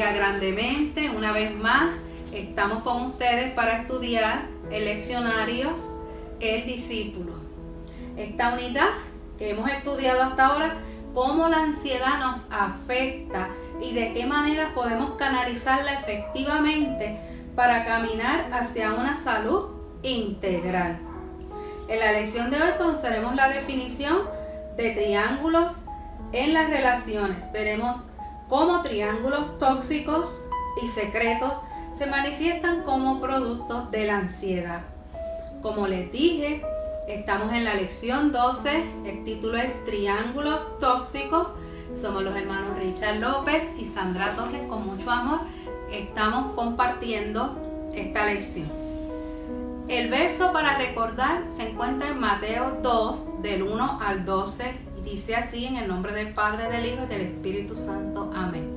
bendiga grandemente. Una vez más, estamos con ustedes para estudiar el leccionario El Discípulo. Esta unidad que hemos estudiado hasta ahora, cómo la ansiedad nos afecta y de qué manera podemos canalizarla efectivamente para caminar hacia una salud integral. En la lección de hoy conoceremos la definición de triángulos en las relaciones. Veremos cómo triángulos tóxicos y secretos se manifiestan como productos de la ansiedad. Como les dije, estamos en la lección 12, el título es Triángulos Tóxicos. Somos los hermanos Richard López y Sandra Torres. Con mucho amor estamos compartiendo esta lección. El verso para recordar se encuentra en Mateo 2, del 1 al 12, y dice así: en el nombre del Padre, del Hijo y del Espíritu Santo. Amén.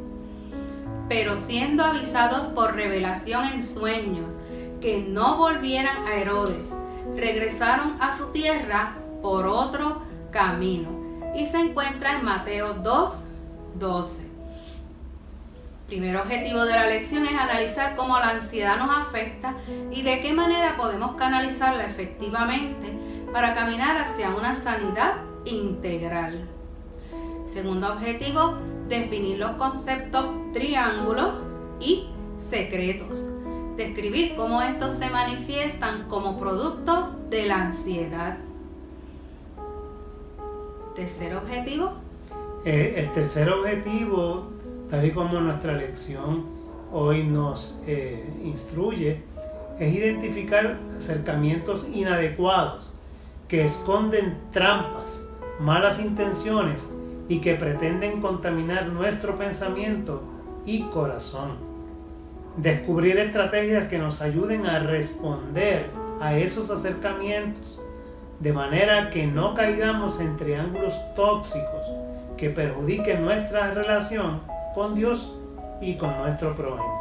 Pero siendo avisados por revelación en sueños que no volvieran a Herodes, regresaron a su tierra por otro camino. Y se encuentra en Mateo 2, 12. Primer objetivo de la lección es analizar cómo la ansiedad nos afecta y de qué manera podemos canalizarla efectivamente para caminar hacia una sanidad integral. Segundo objetivo, definir los conceptos triángulos y secretos. Describir cómo estos se manifiestan como producto de la ansiedad. Tercer objetivo. El tercer objetivo, tal y como nuestra lección hoy nos instruye, es identificar acercamientos inadecuados que esconden trampas, malas intenciones y que pretenden contaminar nuestro pensamiento y corazón. Descubrir estrategias que nos ayuden a responder a esos acercamientos, de manera que no caigamos en triángulos tóxicos que perjudiquen nuestra relación con Dios y con nuestro prójimo.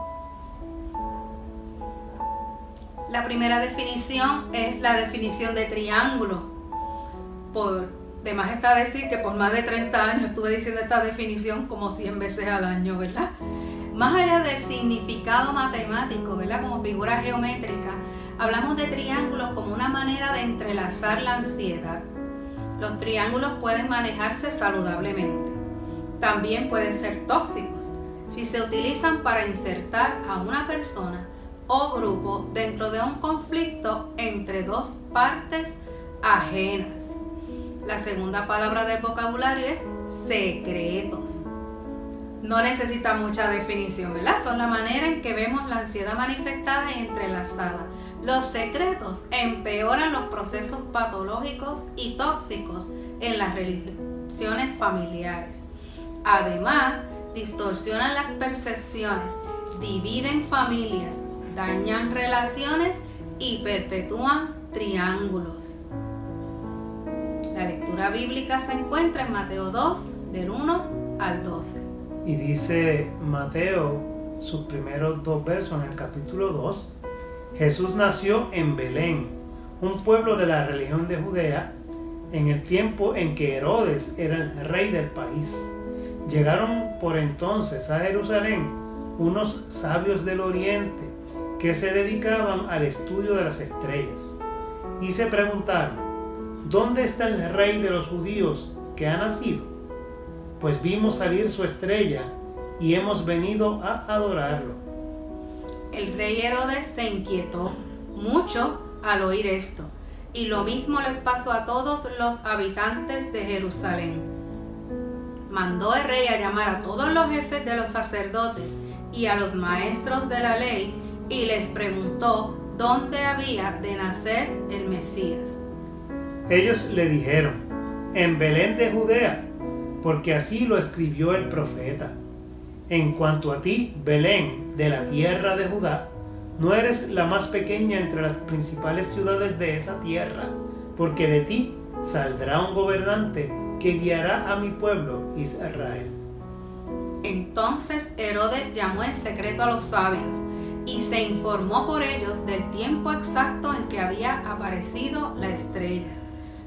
La primera definición es la definición de triángulo. Por demás está decir que por más de 30 años estuve diciendo esta definición como 100 veces al año, ¿verdad? Más allá del significado matemático, ¿verdad? Como figura geométrica, hablamos de triángulos como una manera de entrelazar la ansiedad. Los triángulos pueden manejarse saludablemente. También pueden ser tóxicos si se utilizan para insertar a una persona o grupo dentro de un conflicto entre dos partes ajenas. La segunda palabra del vocabulario es secretos. No necesita mucha definición, ¿verdad? Son la manera en que vemos la ansiedad manifestada y entrelazada. Los secretos empeoran los procesos patológicos y tóxicos en las relaciones familiares. Además, distorsionan las percepciones, dividen familias, dañan relaciones y perpetúan triángulos. La lectura bíblica se encuentra en Mateo 2, del 1 al 12. Y dice Mateo, sus primeros dos versos en el capítulo 2, Jesús nació en Belén, un pueblo de la región de Judea, en el tiempo en que Herodes era el rey del país. Llegaron por entonces a Jerusalén unos sabios del oriente que se dedicaban al estudio de las estrellas y se preguntaron: ¿dónde está el rey de los judíos que ha nacido? Pues vimos salir su estrella y hemos venido a adorarlo. El rey Herodes se inquietó mucho al oír esto, y lo mismo les pasó a todos los habitantes de Jerusalén. Mandó el rey a llamar a todos los jefes de los sacerdotes y a los maestros de la ley y les preguntó dónde había de nacer el Mesías. Ellos le dijeron: en Belén de Judea, porque así lo escribió el profeta. En cuanto a ti, Belén, de la tierra de Judá, no eres la más pequeña entre las principales ciudades de esa tierra, porque de ti saldrá un gobernante que guiará a mi pueblo Israel. Entonces Herodes llamó en secreto a los sabios y se informó por ellos del tiempo exacto en que había aparecido la estrella.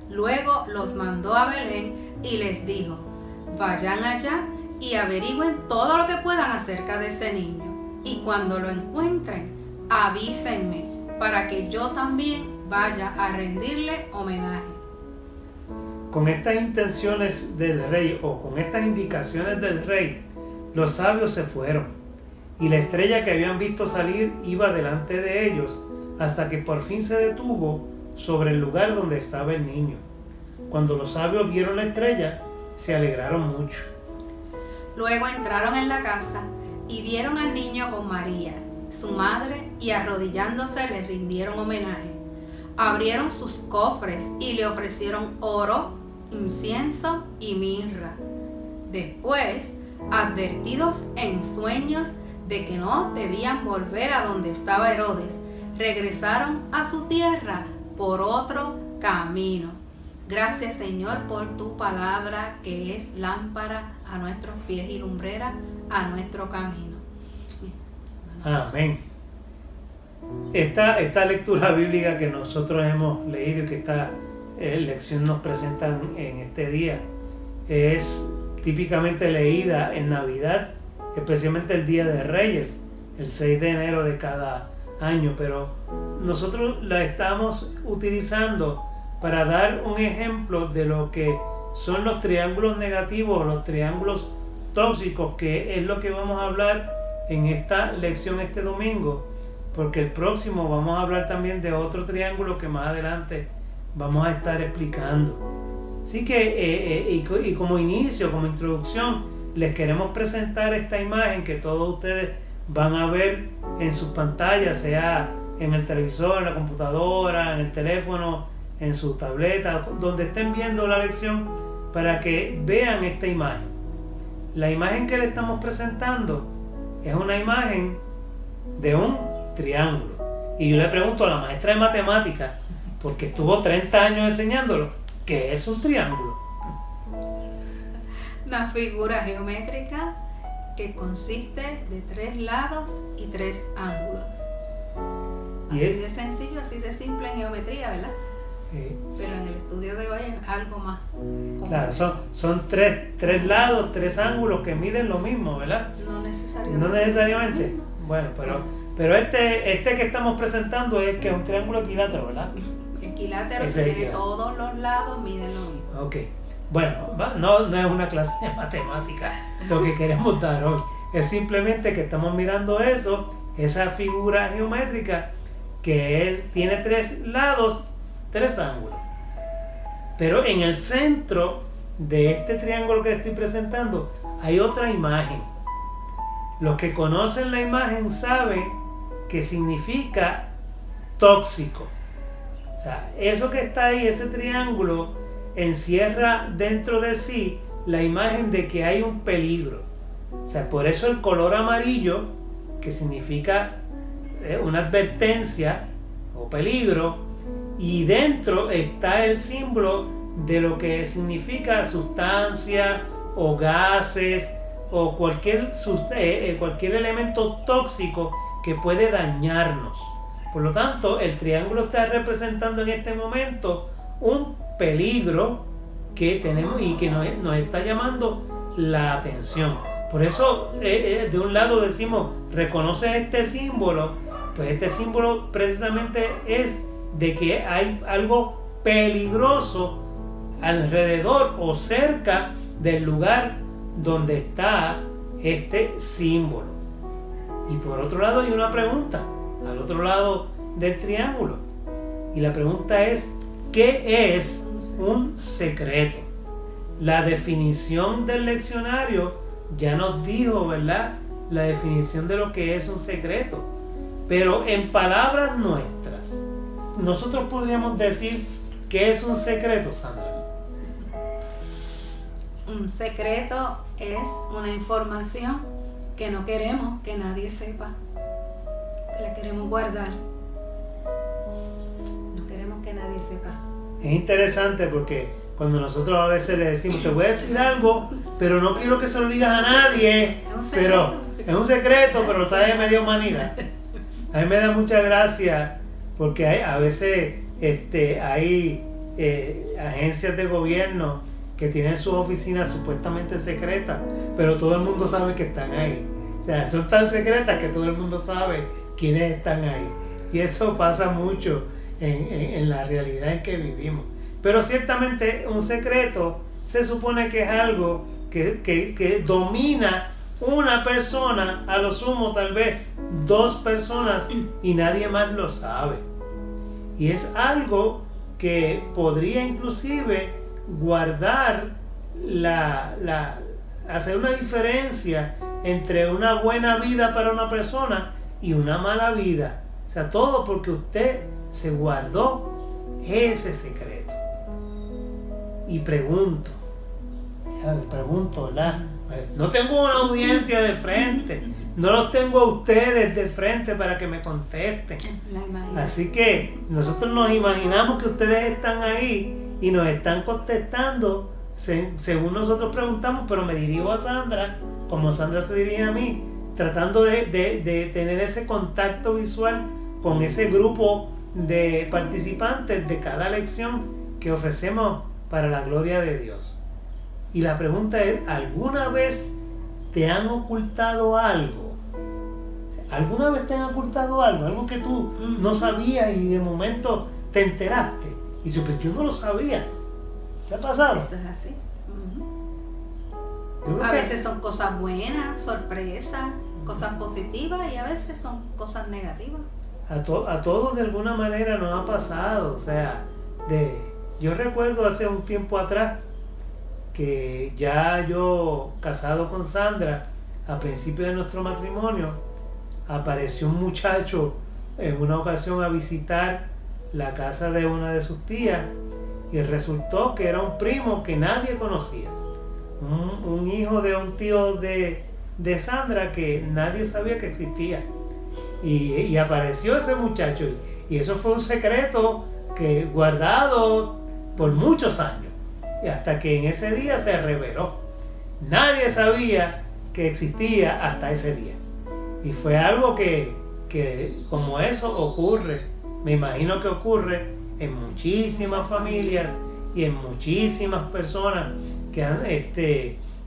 Luego los mandó a Belén y les dijo: vayan allá y averigüen todo lo que puedan acerca de ese niño. Y cuando lo encuentren, avísenme para que yo también vaya a rendirle homenaje. Con estas intenciones del rey o con estas indicaciones del rey, los sabios se fueron, y la estrella que habían visto salir iba delante de ellos hasta que por fin se detuvo sobre el lugar donde estaba el niño. Cuando los sabios vieron la estrella, se alegraron mucho. Luego entraron en la casa y vieron al niño con María, su madre, y arrodillándose le rindieron homenaje. Abrieron sus cofres y le ofrecieron oro, incienso y mirra. Después, advertidos en sueños de que no debían volver a donde estaba Herodes, regresaron a su tierra por otro camino. Gracias, Señor, por tu palabra, que es lámpara a nuestros pies y lumbrera a nuestro camino. Amén. Esta lectura bíblica que nosotros hemos leído y que esta lección nos presentan en este día es típicamente leída en Navidad, especialmente el Día de Reyes, el 6 de enero de cada año, pero nosotros la estamos utilizando para dar un ejemplo de lo que son los triángulos negativos, los triángulos tóxicos, que es lo que vamos a hablar en esta lección este domingo, porque el próximo vamos a hablar también de otro triángulo que más adelante vamos a estar explicando. Así que, y como inicio, como introducción, les queremos presentar esta imagen que todos ustedes van a ver en sus pantallas, sea en el televisor, en la computadora, en el teléfono, en su tableta, donde estén viendo la lección, para que vean esta imagen. La imagen que le estamos presentando es una imagen de un triángulo. Y yo le pregunto a la maestra de matemáticas, porque estuvo 30 años enseñándolo, ¿qué es un triángulo? Una figura geométrica que consiste de 3 lados y 3 ángulos. Así de sencillo, así de simple en geometría, ¿verdad? Pero en el estudio de hoy es algo más complejo. Claro, son tres lados, 3 ángulos que miden lo mismo, ¿verdad? No necesariamente. Bueno, pero este que estamos presentando es que es un triángulo equilátero, ¿verdad? Equilátero, tiene todos los lados, miden lo mismo. Ok. Bueno, no es una clase de matemática lo que queremos dar hoy. Es simplemente que estamos mirando eso, esa figura geométrica que tiene 3 lados, 3 ángulos. Pero en el centro de este triángulo que estoy presentando hay otra imagen. Los que conocen la imagen saben que significa tóxico. O sea, eso que está ahí, ese triángulo, encierra dentro de sí la imagen de que hay un peligro. O sea, por eso el color amarillo, que significa una advertencia o peligro, y dentro está el símbolo de lo que significa sustancia o gases o cualquier elemento tóxico que puede dañarnos. Por lo tanto, el triángulo está representando en este momento un peligro que tenemos y que nos está llamando la atención. Por eso, de un lado decimos, reconoce este símbolo, pues este símbolo precisamente es de que hay algo peligroso alrededor o cerca del lugar donde está este símbolo. Y por otro lado hay una pregunta, al otro lado del triángulo. Y la pregunta es, ¿qué es un secreto? La definición del leccionario ya nos dijo, ¿verdad?, la definición de lo que es un secreto. Pero en palabras nuestras, nosotros podríamos decir ¿qué es un secreto, Sandra? Un secreto es una información que no queremos que nadie sepa, que la queremos guardar. No queremos que nadie sepa. Es interesante porque cuando nosotros a veces le decimos, te voy a decir algo, pero no quiero que se lo digas a nadie, pero es un secreto, pero lo sabes de media humanidad. A mí me da mucha gracia porque a veces hay agencias de gobierno que tienen sus oficinas supuestamente secretas, pero todo el mundo sabe que están ahí. O sea, son tan secretas que todo el mundo sabe quiénes están ahí. Y eso pasa mucho en la realidad en que vivimos. Pero ciertamente un secreto se supone que es algo que domina una persona, a lo sumo tal vez 2 personas, y nadie más lo sabe. Y es algo que podría inclusive guardar hacer una diferencia entre una buena vida para una persona y una mala vida. O sea, todo porque usted se guardó ese secreto. Y pregunto, ¿verdad? No tengo una audiencia de frente, no los tengo a ustedes de frente para que me contesten. Así que nosotros nos imaginamos que ustedes están ahí y nos están contestando según nosotros preguntamos, pero me dirijo a Sandra, como Sandra se dirige a mí, tratando de tener ese contacto visual con ese grupo de participantes de cada lección que ofrecemos para la gloria de Dios. Y la pregunta es, ¿alguna vez te han ocultado algo? ¿Alguna vez te han ocultado algo? Algo que tú no sabías y de momento te enteraste. Y dices, pues yo no lo sabía. ¿Qué ha pasado? Esto es así. A veces son cosas buenas, sorpresas, cosas positivas, y a veces son cosas negativas. A todos de alguna manera nos ha pasado. O sea, yo recuerdo hace un tiempo atrás que ya yo, casado con Sandra, a principio de nuestro matrimonio, apareció un muchacho en una ocasión a visitar la casa de una de sus tías, y resultó que era un primo que nadie conocía, un hijo de un tío de Sandra que nadie sabía que existía, y apareció ese muchacho, y eso fue un secreto que guardado por muchos años, y hasta que en ese día se reveló. Nadie sabía que existía hasta ese día, y fue algo que como eso ocurre, me imagino que ocurre en muchísimas familias y en muchísimas personas que han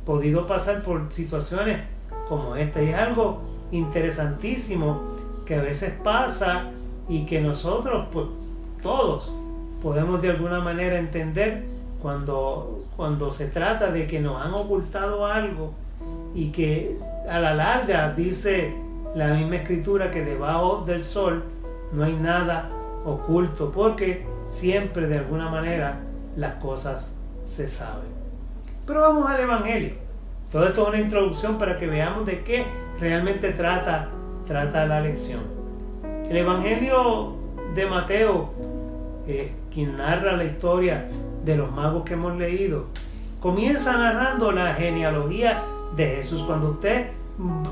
podido pasar por situaciones como esta. Y es algo interesantísimo que a veces pasa y que nosotros, pues, todos podemos de alguna manera entender cuando se trata de que nos han ocultado algo, y que a la larga dice la misma escritura que debajo del sol no hay nada oculto, porque siempre de alguna manera las cosas se saben. Pero vamos al Evangelio. Todo esto es una introducción para que veamos de qué realmente trata la lección. El Evangelio de Mateo, quien narra la historia de los magos que hemos leído, comienza narrando la genealogía de Jesús. Cuando usted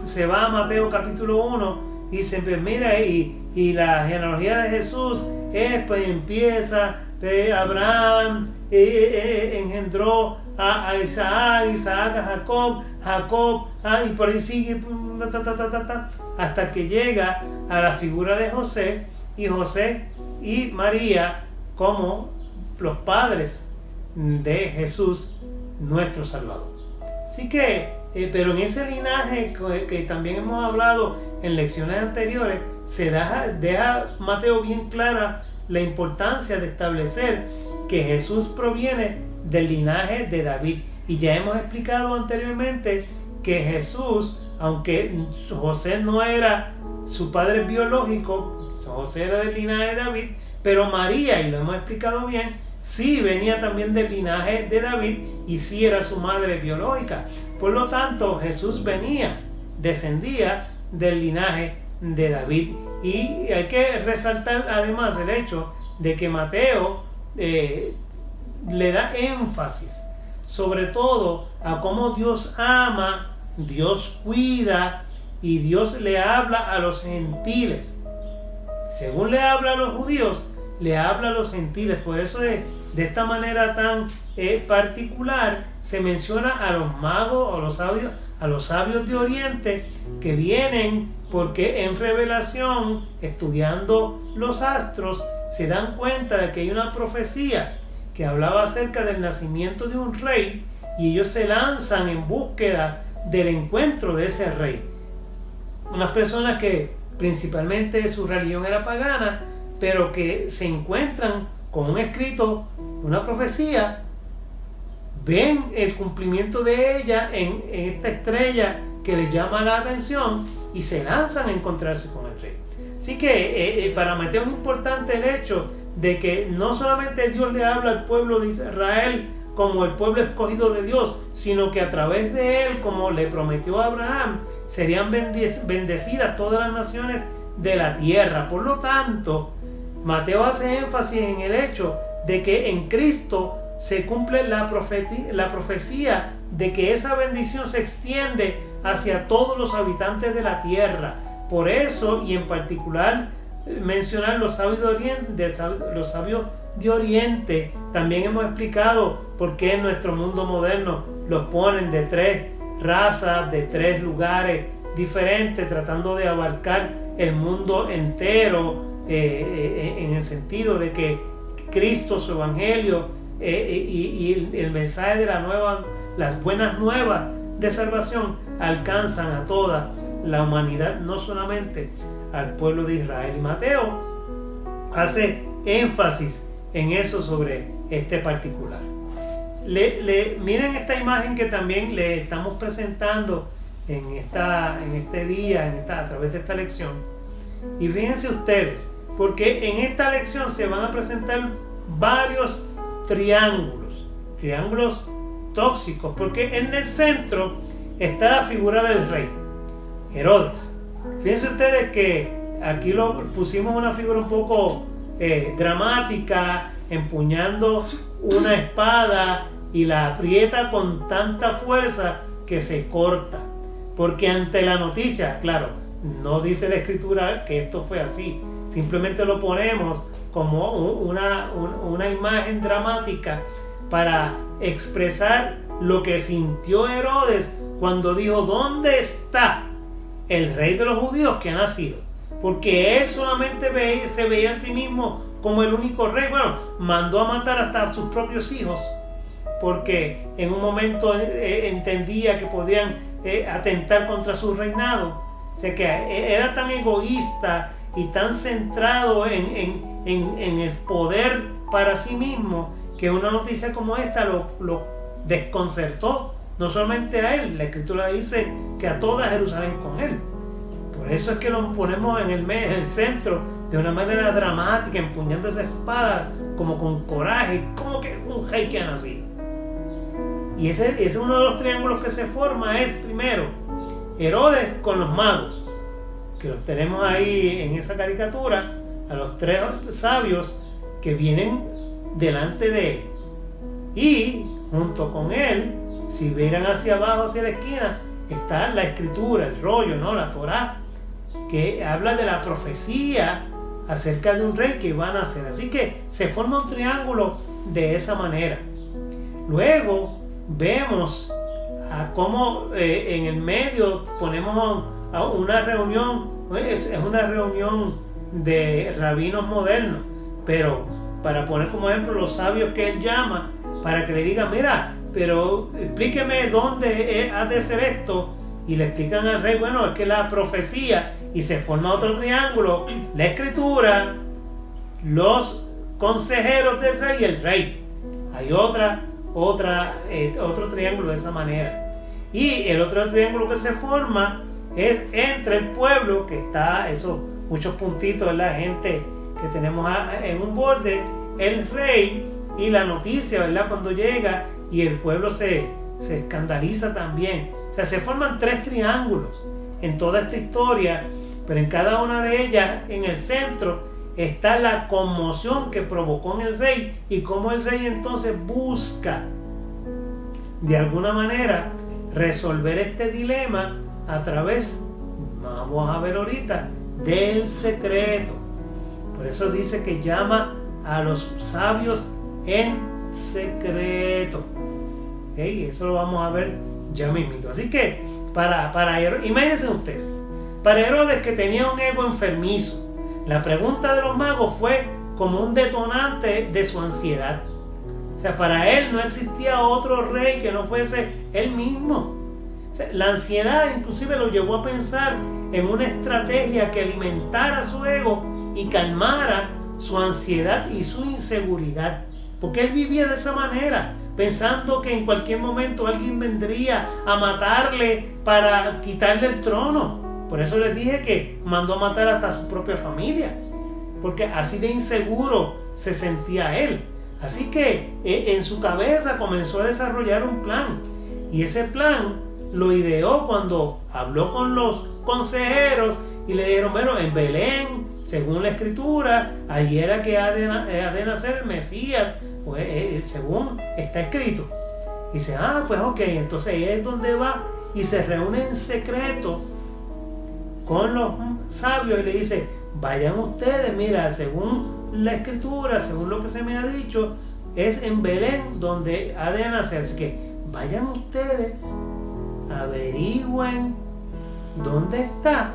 se va a Mateo capítulo 1, dice, pues mira, y la genealogía de Jesús pues empieza de Abraham, engendró a Isaac, Isaac a Jacob, y por ahí sigue hasta que llega a la figura de José y María como los padres de Jesús, nuestro Salvador. Así que, pero en ese linaje que también hemos hablado en lecciones anteriores, se deja Mateo bien clara la importancia de establecer que Jesús proviene del linaje de David. Y ya hemos explicado anteriormente que Jesús, aunque José no era su padre biológico, José era del linaje de David, pero María, y lo hemos explicado bien, sí venía también del linaje de David y sí era su madre biológica. Por lo tanto, Jesús descendía del linaje de David. Y hay que resaltar además el hecho de que Mateo le da énfasis sobre todo a cómo Dios ama, Dios cuida y Dios le habla a los gentiles. Según le habla a los judíos, le habla a los gentiles. Por eso de esta manera tan particular se menciona a los magos, a los sabios de Oriente que vienen porque en revelación, estudiando los astros, se dan cuenta de que hay una profecía que hablaba acerca del nacimiento de un rey, y ellos se lanzan en búsqueda del encuentro de ese rey. Unas personas que principalmente su religión era pagana, pero que se encuentran con un escrito, una profecía, ven el cumplimiento de ella en esta estrella que les llama la atención y se lanzan a encontrarse con el rey. Así que para Mateo es importante el hecho de que no solamente Dios le habla al pueblo de Israel como el pueblo escogido de Dios, sino que a través de él, como le prometió a Abraham, serían bendecidas todas las naciones de la tierra. Por lo tanto, Mateo hace énfasis en el hecho de que en Cristo se cumple la profecía de que esa bendición se extiende hacia todos los habitantes de la tierra. Por eso, y en particular mencionar los sabios de Oriente, también hemos explicado por qué en nuestro mundo moderno los ponen de 3 razas, de 3 lugares diferentes, tratando de abarcar el mundo entero, en el sentido de que Cristo, su evangelio y el mensaje de las buenas nuevas de salvación alcanzan a toda la humanidad, no solamente al pueblo de Israel. Y Mateo hace énfasis en eso sobre este particular. Miren esta imagen que también le estamos presentando en este día, a través de esta lección. Y fíjense ustedes, porque en esta lección se van a presentar varios triángulos tóxicos, porque en el centro está la figura del rey, Herodes. Fíjense ustedes que aquí lo pusimos una figura un poco dramática, empuñando una espada y la aprieta con tanta fuerza que se corta. Porque ante la noticia, claro, no dice la escritura que esto fue así, simplemente lo ponemos como una imagen dramática para expresar lo que sintió Herodes cuando dijo: ¿dónde está el rey de los judíos que ha nacido? Porque él solamente se veía a sí mismo como el único rey. Bueno, mandó a matar hasta a sus propios hijos, porque en un momento entendía que podían atentar contra su reinado. O sea que era tan egoísta y tan centrado en el poder para sí mismo, que una noticia como esta lo desconcertó, no solamente a él. La escritura dice que a toda Jerusalén con él. Por eso es que lo ponemos en el centro de una manera dramática, empuñando esa espada como con coraje, como que un rey que ha nacido. Y ese es uno de los triángulos que se forma. Es primero Herodes con los magos, que los tenemos ahí en esa caricatura, a los 3 sabios que vienen delante de él. Y junto con él, si miran hacia abajo, hacia la esquina, está la escritura, el rollo, ¿no? La Torá, que habla de la profecía acerca de un rey que va a nacer. Así que se forma un triángulo de esa manera. Luego vemos cómo en el medio ponemos a una reunión. Es una reunión de rabinos modernos, pero para poner como ejemplo los sabios que él llama, para que le digan: mira, pero explíqueme dónde ha de ser esto. Y le explican al rey: bueno, es que la profecía. Y se forma otro triángulo: la escritura, los consejeros del rey y el rey. Hay otro triángulo de esa manera. Y el otro triángulo que se forma es entre el pueblo, que está esos muchos puntitos, la gente que tenemos en un borde, el rey y la noticia, ¿verdad? Cuando llega, y el pueblo se escandaliza también. O sea, se forman 3 triángulos en toda esta historia, pero en cada una de ellas, en el centro, está la conmoción que provocó en el rey, y cómo el rey entonces busca de alguna manera resolver este dilema a través, vamos a ver ahorita, del secreto. Por eso dice que llama a los sabios en secreto. ¿Okay? Eso lo vamos a ver ya mismito. Así que para Herodes, imagínense ustedes, para Herodes, que tenía un ego enfermizo, la pregunta de los magos fue como un detonante de su ansiedad. sea, para él no existía otro rey que no fuese él mismo. O sea, la ansiedad inclusive lo llevó a pensar en una estrategia que alimentara su ego y calmara su ansiedad y su inseguridad. Porque él vivía de esa manera, pensando que en cualquier momento alguien vendría a matarle para quitarle el trono. Por eso les dije que mandó a matar hasta a su propia familia, porque así de inseguro se sentía él. Así que en su cabeza comenzó a desarrollar un plan, y ese plan lo ideó cuando habló con los consejeros y le dijeron: bueno, en Belén, según la escritura, allí era que ha de nacer el Mesías, pues, según está escrito. Y dice: pues ok, entonces ahí es donde va, y se reúne en secreto con los sabios y le dice: vayan ustedes, mira, según la escritura, según lo que se me ha dicho, es en Belén donde ha de nacer. Así que vayan ustedes, averigüen dónde está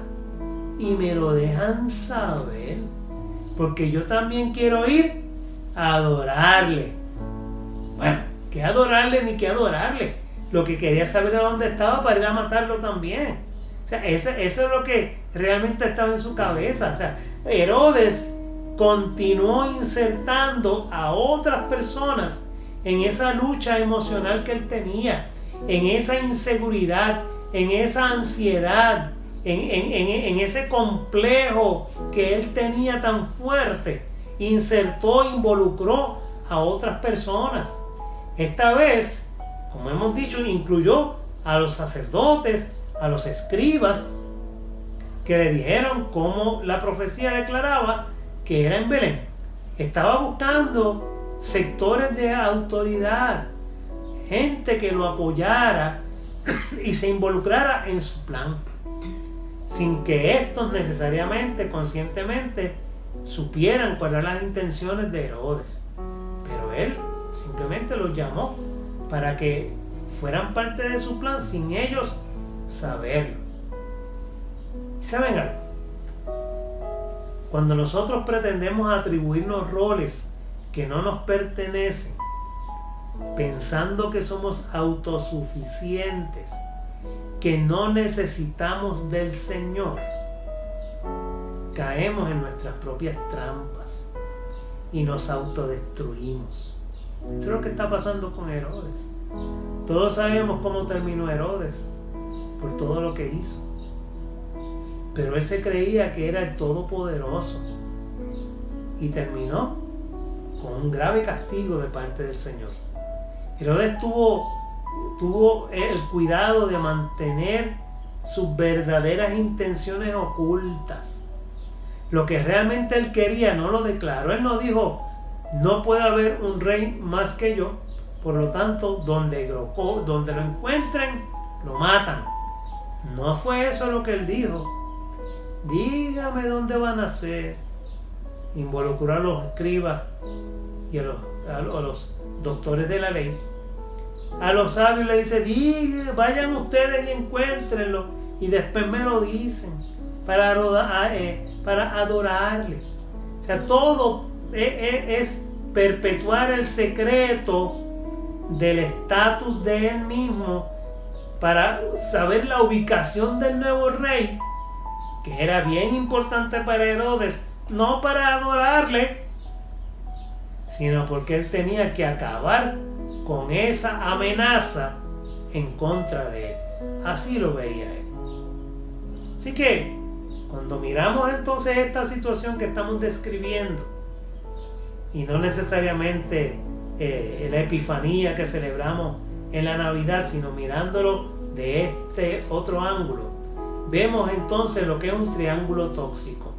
y me lo dejan saber, porque yo también quiero ir a adorarle. Bueno, que adorarle ni que adorarle. Lo que quería saber era dónde estaba para ir a matarlo también. O sea, eso es lo que realmente estaba en su cabeza. O sea, Herodes continuó insertando a otras personas en esa lucha emocional que él tenía, en esa inseguridad, en esa ansiedad, en ese complejo que él tenía tan fuerte. Involucró a otras personas. Esta vez, como hemos dicho, incluyó a los sacerdotes, a los escribas, que le dijeron cómo la profecía declaraba que era en Belén. Estaba buscando sectores de autoridad, gente que lo apoyara y se involucrara en su plan, sin que estos necesariamente, conscientemente, supieran cuáles eran las intenciones de Herodes. Pero él simplemente los llamó para que fueran parte de su plan sin ellos saberlo. ¿Y saben algo? Cuando nosotros pretendemos atribuirnos roles que no nos pertenecen, pensando que somos autosuficientes, que no necesitamos del Señor, caemos en nuestras propias trampas y nos autodestruimos. Esto es lo que está pasando con Herodes. Todos sabemos cómo terminó Herodes, por todo lo que hizo. Pero él se creía que era el Todopoderoso y terminó con un grave castigo de parte del Señor. Herodes tuvo el cuidado de mantener sus verdaderas intenciones ocultas. Lo que realmente él quería no lo declaró. Él no dijo: no puede haber un rey más que yo, por lo tanto, donde lo encuentren, lo matan. No fue eso lo que él dijo. Dígame dónde van a nacer. Involucró a los escribas y a los doctores de la ley. A los sabios le dice: vayan ustedes y encuéntrenlo, y después me lo dicen para adorarle. O sea, todo es perpetuar el secreto del estatus de él mismo para saber la ubicación del nuevo rey, que era bien importante para Herodes, no para adorarle, sino porque él tenía que acabar con esa amenaza en contra de él. Así lo veía él. Así que cuando miramos entonces esta situación que estamos describiendo, y no necesariamente la Epifanía que celebramos en la Navidad, sino mirándolo de este otro ángulo, vemos entonces lo que es un triángulo tóxico.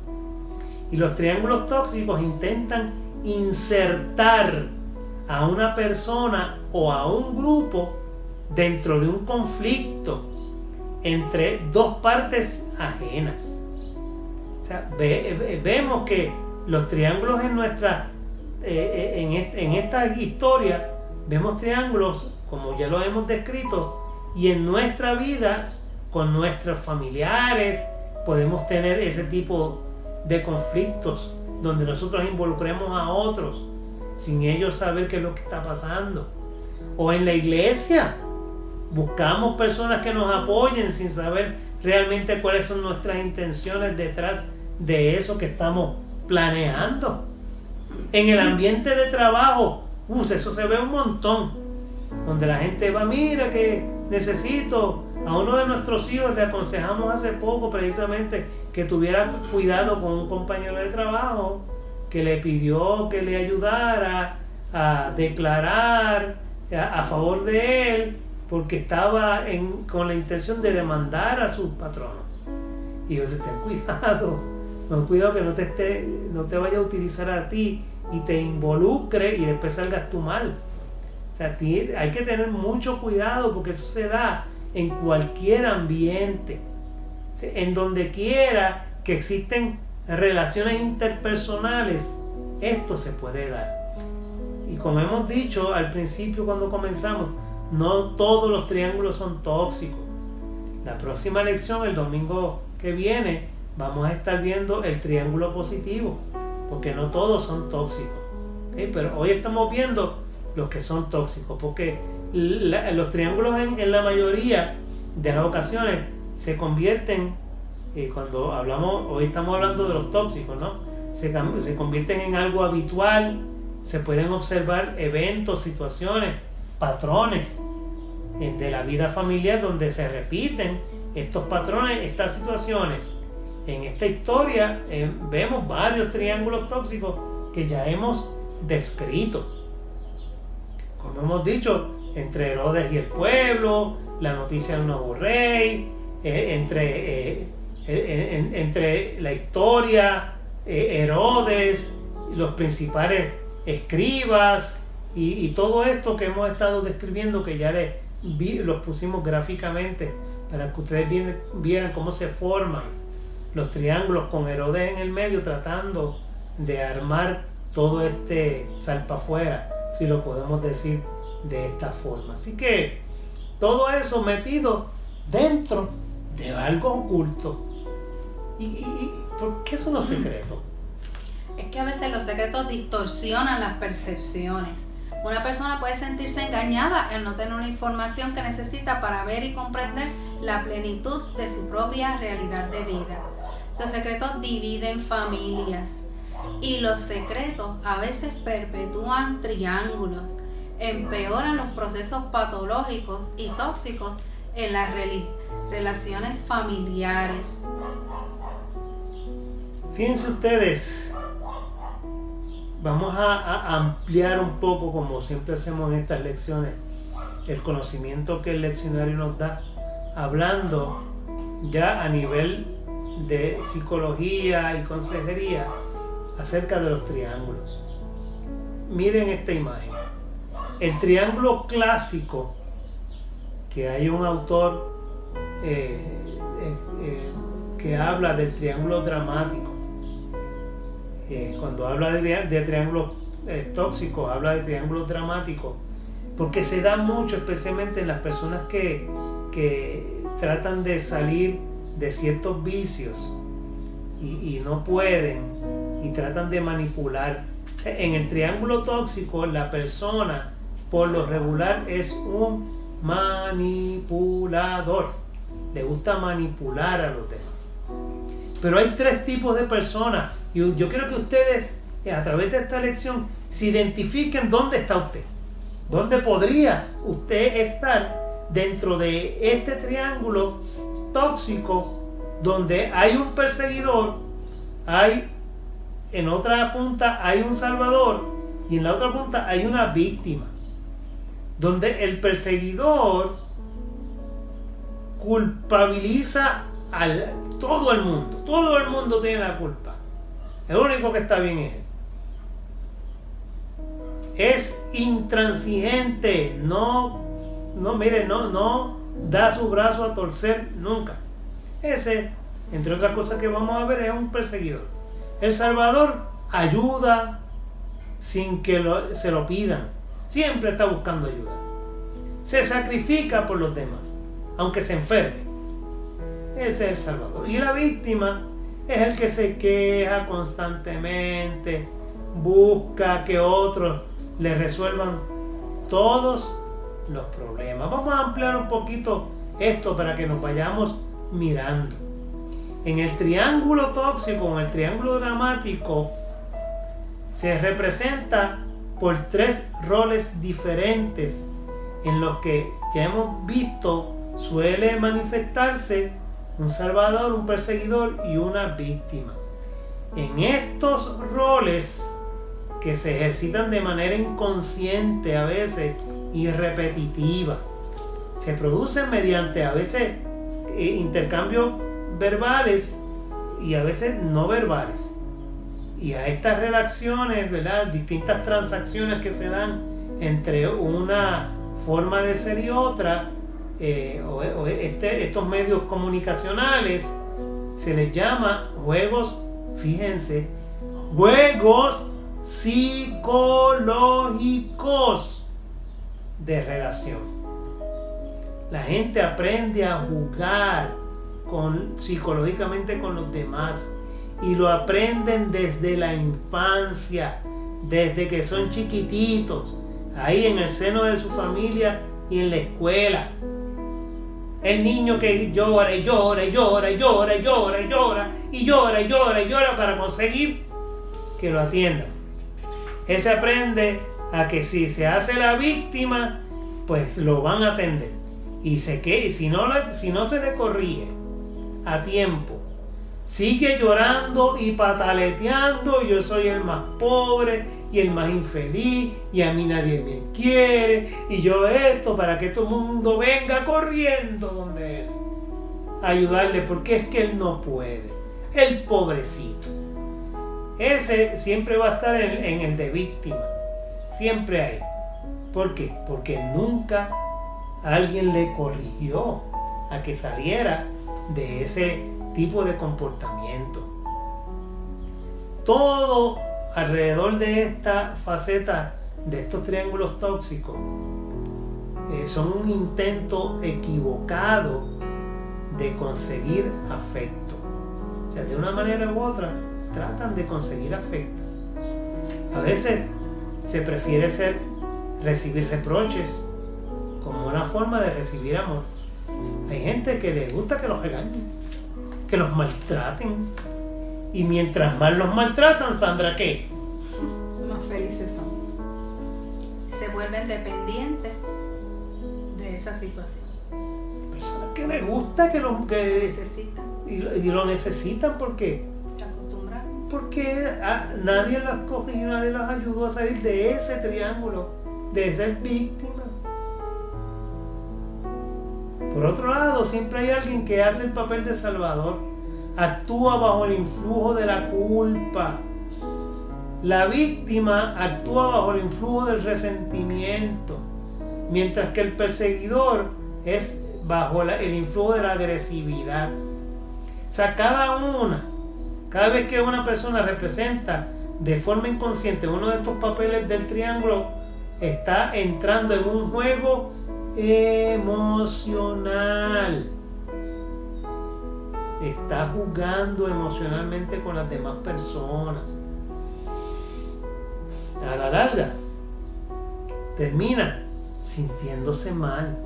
Y los triángulos tóxicos intentan insertar a una persona o a un grupo dentro de un conflicto entre dos partes ajenas. O sea, vemos que los triángulos en esta historia, vemos triángulos como ya lo hemos descrito, y en nuestra vida con nuestros familiares podemos tener ese tipo de conflictos donde nosotros involucremos a otros. sin ellos saber qué es lo que está pasando. O en la iglesia, buscamos personas que nos apoyen sin saber realmente cuáles son nuestras intenciones detrás de eso que estamos planeando. En el ambiente de trabajo, eso se ve un montón, donde la gente va, mira que necesito, a uno de nuestros hijos le aconsejamos hace poco precisamente que tuviera cuidado con un compañero de trabajo que le pidió que le ayudara a declarar a favor de él porque estaba con la intención de demandar a su patrono. Y yo, ten cuidado que no te vaya a utilizar a ti y te involucre y después salgas tú mal. O sea, hay que tener mucho cuidado porque eso se da en cualquier ambiente, en donde quiera que existen relaciones interpersonales, esto se puede dar. Y como hemos dicho al principio cuando comenzamos, no todos los triángulos son tóxicos. La próxima lección, el domingo que viene, vamos a estar viendo el triángulo positivo, porque no todos son tóxicos, ¿okay? Pero hoy estamos viendo los que son tóxicos, porque los triángulos en la mayoría de las ocasiones se convierten, cuando hablamos, hoy estamos hablando de los tóxicos, ¿no? Se convierten en algo habitual, se pueden observar eventos, situaciones, patrones de la vida familiar donde se repiten estos patrones, estas situaciones. En esta historia vemos varios triángulos tóxicos que ya hemos descrito. Como hemos dicho, entre Herodes y el pueblo, la noticia del nuevo rey, entre la historia, Herodes, los principales escribas y todo esto que hemos estado describiendo, que ya los pusimos gráficamente para que ustedes vieran cómo se forman los triángulos con Herodes en el medio tratando de armar todo este salpafuera, si lo podemos decir de esta forma. Así que todo eso metido dentro de algo oculto. ¿Y por qué son los secretos? Es que a veces los secretos distorsionan las percepciones. Una persona puede sentirse engañada al no tener una información que necesita para ver y comprender la plenitud de su propia realidad de vida. Los secretos dividen familias y los secretos a veces perpetúan triángulos, empeoran los procesos patológicos y tóxicos en las relaciones familiares. Fíjense ustedes, vamos a ampliar un poco, como siempre hacemos en estas lecciones, el conocimiento que el leccionario nos da, hablando ya a nivel de psicología y consejería acerca de los triángulos. Miren esta imagen. El triángulo clásico, que hay un autor que habla del triángulo dramático. Cuando habla de triángulos tóxicos, habla de triángulos dramáticos, porque se da mucho, especialmente en las personas que tratan de salir de ciertos vicios y no pueden y tratan de manipular. En el triángulo tóxico, la persona por lo regular es un manipulador, le gusta manipular a los demás. Pero hay tres tipos de personas y yo quiero que ustedes a través de esta lección se identifiquen dónde está usted, dónde podría usted estar dentro de este triángulo tóxico, donde hay un perseguidor, en otra punta hay un salvador y en la otra punta hay una víctima, donde el perseguidor culpabiliza a todo el mundo tiene la culpa, el único que está bien es él. Es intransigente, no da su brazo a torcer nunca. Ese, entre otras cosas que vamos a ver, es un perseguidor. El salvador ayuda sin que se lo pidan, siempre está buscando ayuda, se sacrifica por los demás aunque se enferme. Ese es el salvador. Y la víctima es el que se queja constantemente busca que otros le resuelvan todos los problemas. Vamos a ampliar un poquito esto para que nos vayamos mirando. En el triángulo tóxico, en el triángulo dramático, se representa por 3 roles diferentes en los que ya hemos visto suele manifestarse un salvador, un perseguidor y una víctima. En estos roles que se ejercitan de manera inconsciente a veces y repetitiva, se producen mediante a veces intercambios verbales y a veces no verbales. Y a estas relaciones, ¿verdad?, distintas transacciones que se dan entre una forma de ser y otra, estos medios comunicacionales, se les llama juegos, fíjense, juegos psicológicos de relación. La gente aprende a jugar psicológicamente con los demás y lo aprenden desde la infancia, desde que son chiquititos, ahí en el seno de su familia y en la escuela. El niño que llora y llora y llora y llora y llora y llora y llora y llora y llora para conseguir que lo atiendan. Ese aprende a que si se hace la víctima, pues lo van a atender. Y si no se le corrige a tiempo, sigue llorando y pataleteando, yo soy el más pobre y el más infeliz y a mí nadie me quiere y yo esto, para que todo el mundo venga corriendo donde él a ayudarle, porque es que él no puede, el pobrecito. Ese siempre va a estar en el de víctima, siempre hay. ¿Por qué? Porque nunca alguien le corrigió a que saliera de ese tipo de comportamiento. Todo alrededor de esta faceta de estos triángulos tóxicos son un intento equivocado de conseguir afecto. O sea, de una manera u otra tratan de conseguir afecto. A veces se prefiere recibir reproches como una forma de recibir amor. Hay gente que le gusta que los regañen, que los maltraten. Y mientras más los maltratan, Sandra, ¿qué? Más felices son. Se vuelven dependientes de esa situación. Personas que les gusta que necesitan. Y lo necesitan porque Se acostumbraron. Porque nadie las cogió, nadie las ayudó a salir de ese triángulo, de ser víctima. Por otro lado, siempre hay alguien que hace el papel de salvador, actúa bajo el influjo de la culpa. La víctima actúa bajo el influjo del resentimiento, mientras que el perseguidor es bajo el influjo de la agresividad. O sea, cada vez que una persona representa de forma inconsciente uno de estos papeles del triángulo, está entrando en un juego emocional. Está jugando emocionalmente con las demás personas. A la larga, termina sintiéndose mal.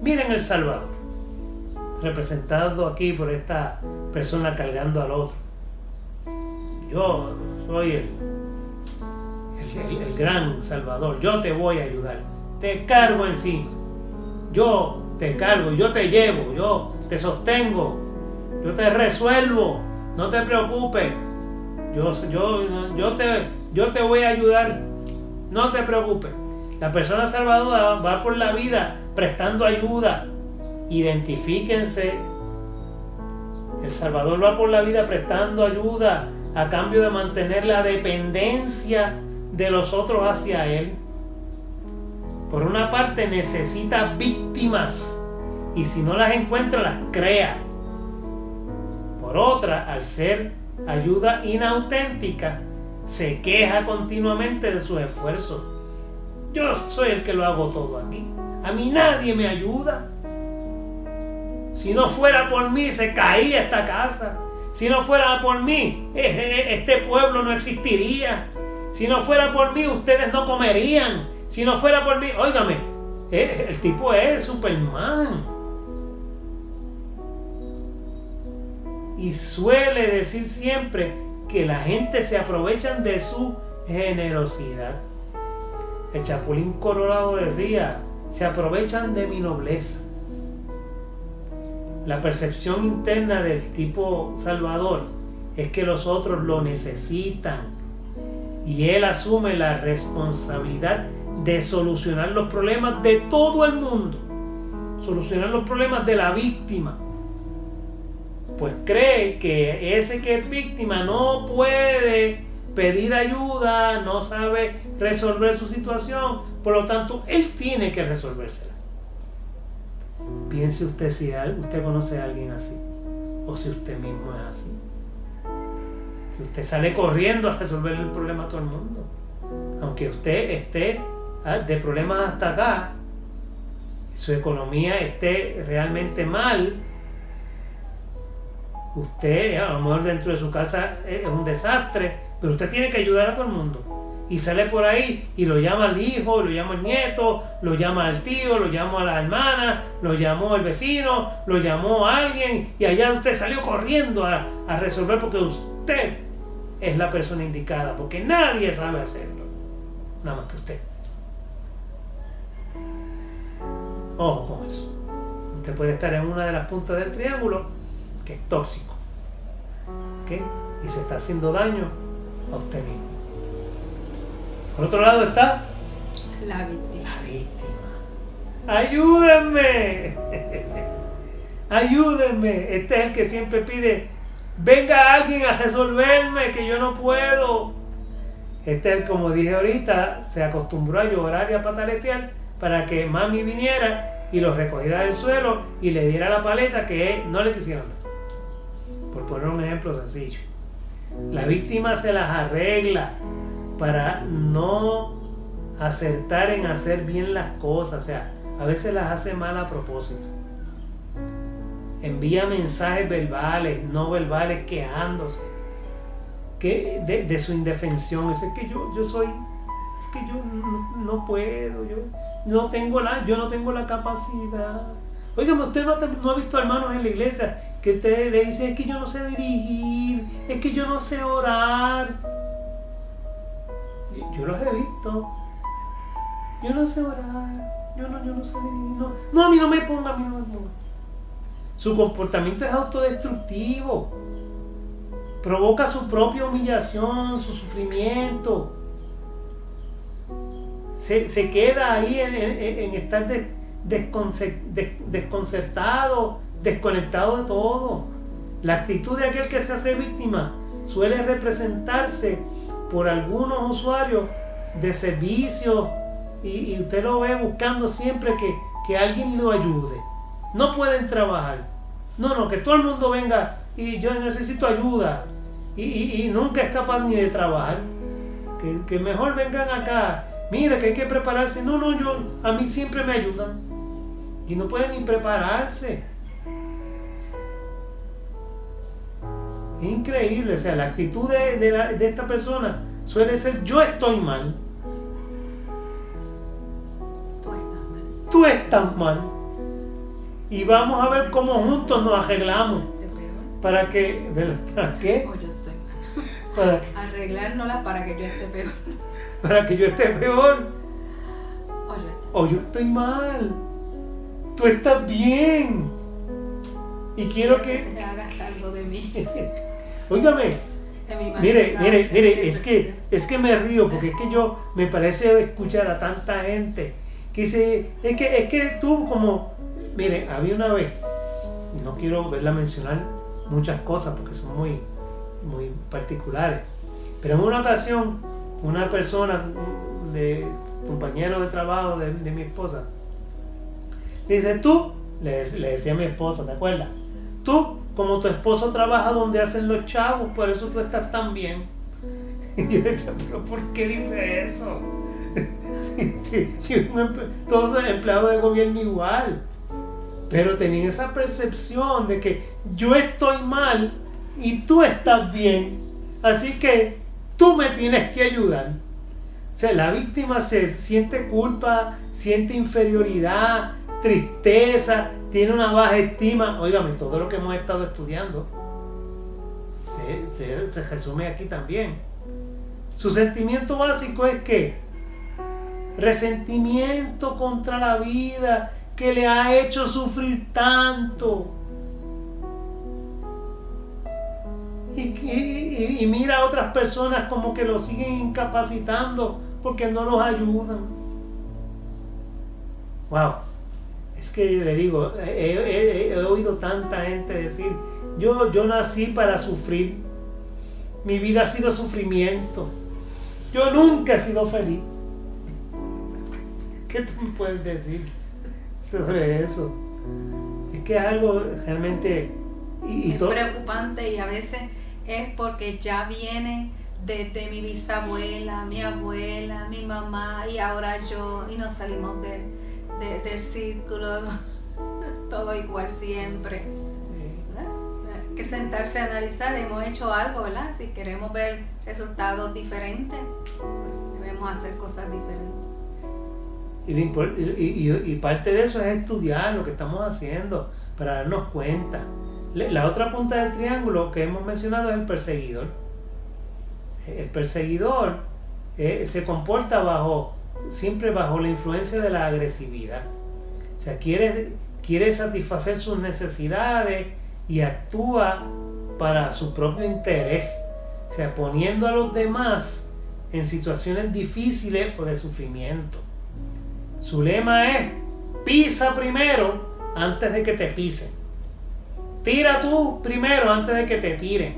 Miren El Salvador, representado aquí por esta persona cargando al otro. Yo soy el gran Salvador, yo te voy a ayudar, te cargo encima, yo te cargo, yo te llevo, yo te sostengo, yo te resuelvo, no te preocupes, yo te voy a ayudar, no te preocupes. La persona salvadora va por la vida prestando ayuda. Identifíquense. El Salvador va por la vida prestando ayuda a cambio de mantener la dependencia de los otros hacia él. Por una parte necesita víctimas y si no las encuentra las crea. Por otra, al ser ayuda inauténtica, se queja continuamente de sus esfuerzos. Yo soy el que lo hago todo aquí. A mí nadie me ayuda. Si no fuera por mí, se caía esta casa, Si no fuera por mí, este pueblo no existiría. Si no fuera por mí, ustedes no comerían. Si no fuera por mí, óigame, el tipo es Superman. Y suele decir siempre que la gente se aprovechan de su generosidad. El Chapulín Colorado decía, se aprovechan de mi nobleza. La percepción interna del tipo Salvador es que los otros lo necesitan y él asume la responsabilidad de solucionar los problemas de todo el mundo, solucionar los problemas de la víctima. Pues cree que ese que es víctima no puede pedir ayuda, no sabe resolver su situación, por lo tanto él tiene que resolvérsela. Piense usted si usted conoce a alguien así, o si usted mismo es así, que usted sale corriendo a resolver el problema a todo el mundo, aunque usted esté de problemas hasta acá, su economía esté realmente mal, usted a lo mejor dentro de su casa es un desastre, pero usted tiene que ayudar a todo el mundo. Y sale por ahí y lo llama al hijo, lo llama al nieto, lo llama al tío, lo llama a la hermana, lo llamó al vecino, lo llamó a alguien y allá usted salió corriendo a resolver porque usted es la persona indicada, porque nadie sabe hacerlo, nada más que usted. Ojo con eso. Usted puede estar en una de las puntas del triángulo que es tóxico, ¿okay? Y se está haciendo daño a usted mismo. Por otro lado está la víctima. ¡Ayúdenme! ¡Ayúdenme! Este es el que siempre pide, venga alguien a resolverme, que yo no puedo. Este es el, como dije ahorita, se acostumbró a llorar y a pataletear para que mami viniera y lo recogiera del suelo y le diera la paleta que no le quisieron dar. Por poner un ejemplo sencillo. La víctima se las arregla para no acertar en hacer bien las cosas, o sea, a veces las hace mal a propósito. Envía mensajes verbales, no verbales, quejándose de su indefensión. Es que yo no puedo, yo no tengo la capacidad. Oigan, usted no ha visto hermanos en la iglesia que usted le dice, es que yo no sé dirigir, es que yo no sé orar. Yo los he visto. Yo no sé orar, yo no sé dirigir, no, a mí no me ponga. Su comportamiento es autodestructivo, provoca su propia humillación, su sufrimiento, se queda ahí en estar desconcertado, desconectado de todo. La actitud de aquel que se hace víctima suele representarse por algunos usuarios de servicios y usted lo ve buscando siempre que alguien lo ayude. No pueden trabajar. No, que todo el mundo venga y yo necesito ayuda y nunca es capaz ni de trabajar. Que mejor vengan acá. Mira que hay que prepararse. A mí siempre me ayudan. Y no pueden ni prepararse. Es increíble, o sea, la actitud de esta persona suele ser, yo estoy mal. Tú estás mal. Y vamos a ver cómo juntos nos arreglamos. ¿Para qué? ¿Para qué? O yo estoy mal. ¿Para qué? Arreglárnosla para que yo esté peor. Para que yo esté peor. O yo estoy mal. Tú estás bien. Y quiero que se haga cargo de mí. Óigame, mire, es que me río porque es que yo me parece escuchar a tanta gente que dice, es que tú como, mire, había una vez, no quiero verla mencionar muchas cosas porque son muy, muy particulares, pero en una ocasión, una persona compañero de trabajo de mi esposa, le dice, tú, le decía a mi esposa, ¿te acuerdas? Tú, como tu esposo trabaja donde hacen los chavos, por eso tú estás tan bien. Y yo decía, pero ¿por qué dice eso? Todos los empleados de gobierno igual. Pero tenían esa percepción de que yo estoy mal y tú estás bien, así que tú me tienes que ayudar. O sea, la víctima se siente culpa, siente inferioridad, tristeza, tiene una baja estima. Óigame, todo lo que hemos estado estudiando se resume aquí también. Su sentimiento básico es que resentimiento contra la vida que le ha hecho sufrir tanto. Y mira a otras personas como que lo siguen incapacitando porque no los ayudan. Wow. Es que le digo, he oído tanta gente decir, yo nací para sufrir. Mi vida ha sido sufrimiento. Yo nunca he sido feliz. ¿Qué tú me puedes decir sobre eso? Es que es algo realmente... es preocupante, y a veces es porque ya viene desde mi bisabuela, mi abuela, mi mamá y ahora yo, y nos salimos del círculo, todo igual siempre. Hay que sentarse a analizar, hemos hecho algo, ¿verdad? Si queremos ver resultados diferentes, debemos hacer cosas diferentes. Y parte de eso es estudiar lo que estamos haciendo para darnos cuenta. La otra punta del triángulo que hemos mencionado es el perseguidor. El perseguidor se comporta siempre bajo la influencia de la agresividad. O sea, quiere satisfacer sus necesidades y actúa para su propio interés. O sea, poniendo a los demás en situaciones difíciles o de sufrimiento. Su lema es: pisa primero antes de que te pisen. Tira tú primero antes de que te tiren.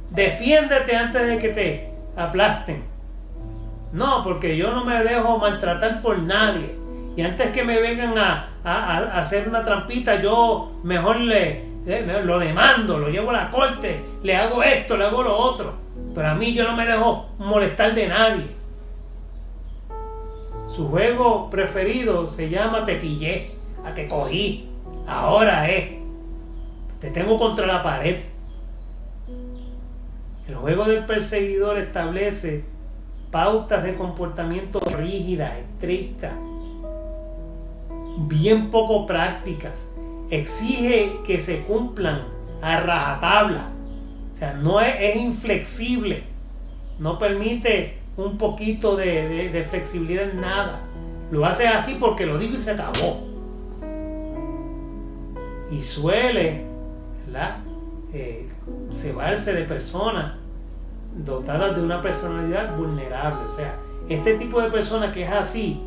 Defiéndete antes de que te aplasten. No, porque yo no me dejo maltratar por nadie. Y antes que me vengan a hacer una trampita, yo mejor lo demando, lo llevo a la corte, le hago esto, le hago lo otro. Pero a mí yo no me dejo molestar de nadie. Su juego preferido se llama te pillé, te cogí, ahora te tengo contra la pared. El juego del perseguidor establece pautas de comportamiento rígidas, estrictas, bien poco prácticas. Exige que se cumplan a rajatabla. O sea, no es inflexible. No permite un poquito de flexibilidad en nada. Lo hace así porque lo digo y se acabó. Y suele, ¿verdad?, cebarse de personas dotadas de una personalidad vulnerable. O sea, este tipo de persona que es así,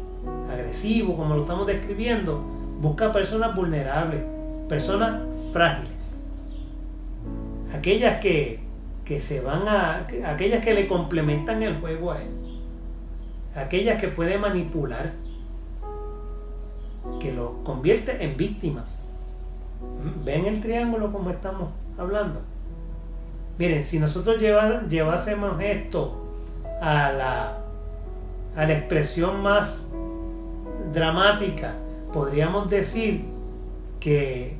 agresivo, como lo estamos describiendo, busca personas vulnerables, personas frágiles, aquellas que aquellas que le complementan el juego a él, aquellas que puede manipular, que lo convierte en víctimas. ¿Ven el triángulo como estamos hablando? Miren, si nosotros llevásemos esto a la expresión más dramática, podríamos decir que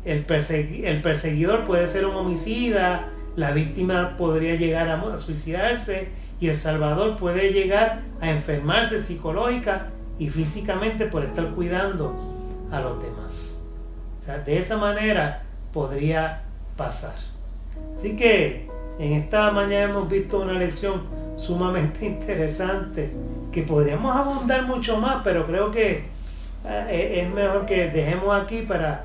el perseguidor puede ser un homicida, la víctima podría llegar a suicidarse y el salvador puede llegar a enfermarse psicológica y físicamente por estar cuidando a los demás. O sea, de esa manera podría pasar. Así que en esta mañana hemos visto una lección sumamente interesante que podríamos abundar mucho más, pero creo que es mejor que dejemos aquí para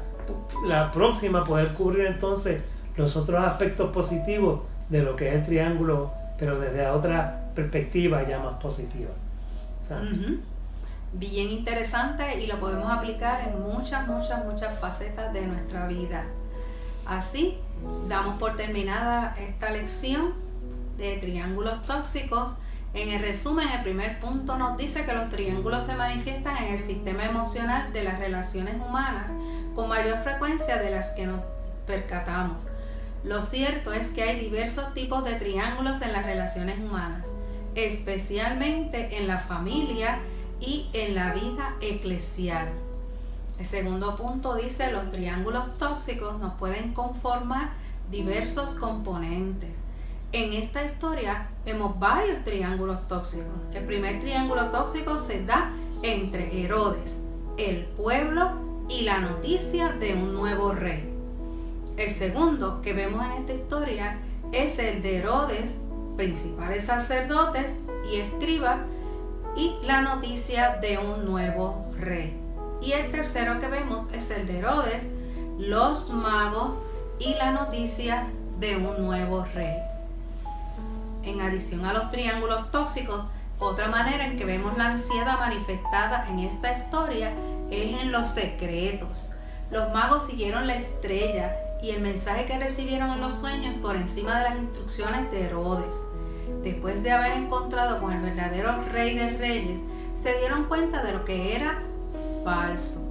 la próxima poder cubrir entonces los otros aspectos positivos de lo que es el triángulo, pero desde otra perspectiva ya más positiva. Uh-huh. Bien interesante, y lo podemos aplicar en muchas facetas de nuestra vida. Así, damos por terminada esta lección de triángulos tóxicos. En el resumen, el primer punto nos dice que los triángulos se manifiestan en el sistema emocional de las relaciones humanas con mayor frecuencia de las que nos percatamos. Lo cierto es que hay diversos tipos de triángulos en las relaciones humanas, especialmente en la familia y en la vida eclesial. El segundo punto dice: los triángulos tóxicos nos pueden conformar diversos componentes. En esta historia vemos varios triángulos tóxicos. El primer triángulo tóxico se da entre Herodes, el pueblo y la noticia de un nuevo rey. El segundo que vemos en esta historia es el de Herodes, principales sacerdotes y escribas, y la noticia de un nuevo rey. Y el tercero que vemos es el de Herodes, los magos y la noticia de un nuevo rey. En adición a los triángulos tóxicos, otra manera en que vemos la ansiedad manifestada en esta historia es en los secretos. Los magos siguieron la estrella y el mensaje que recibieron en los sueños por encima de las instrucciones de Herodes. Después de haber encontrado con el verdadero rey de reyes, se dieron cuenta de lo que era falso.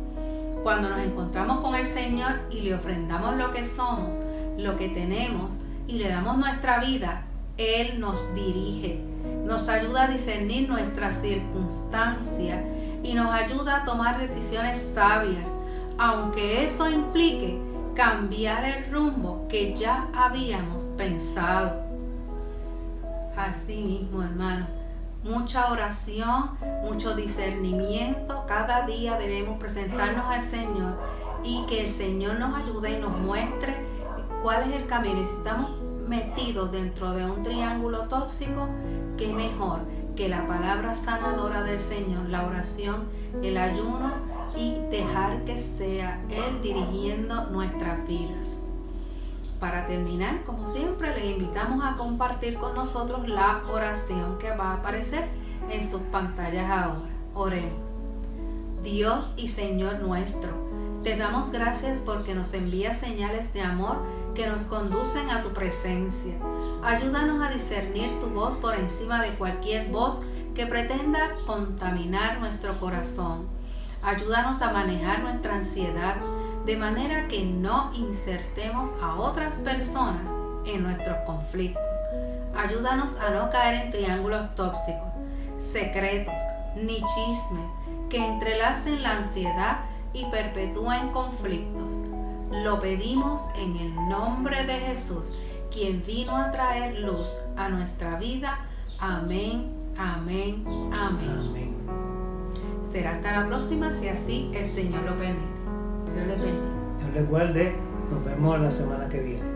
Cuando nos encontramos con el Señor y le ofrendamos lo que somos, lo que tenemos y le damos nuestra vida, Él nos dirige, nos ayuda a discernir nuestras circunstancias y nos ayuda a tomar decisiones sabias, aunque eso implique cambiar el rumbo que ya habíamos pensado. Así mismo, hermano, mucha oración, mucho discernimiento. Cada día debemos presentarnos al Señor y que el Señor nos ayude y nos muestre cuál es el camino. Y si estamos metidos dentro de un triángulo tóxico, qué mejor que la palabra sanadora del Señor, la oración, el ayuno y dejar que sea Él dirigiendo nuestras vidas. Para terminar, como siempre, les invitamos a compartir con nosotros la oración que va a aparecer en sus pantallas ahora. Oremos. Dios y Señor nuestro, te damos gracias porque nos envías señales de amor que nos conducen a tu presencia. Ayúdanos a discernir tu voz por encima de cualquier voz que pretenda contaminar nuestro corazón. Ayúdanos a manejar nuestra ansiedad de manera que no insertemos a otras personas en nuestros conflictos. Ayúdanos a no caer en triángulos tóxicos, secretos, ni chismes que entrelacen la ansiedad y perpetúen conflictos. Lo pedimos en el nombre de Jesús, quien vino a traer luz a nuestra vida. Amén, amén, amén. Amén. Será hasta la próxima si así el Señor lo permite. Dios les bendiga. Dios les guarde. Nos vemos la semana que viene.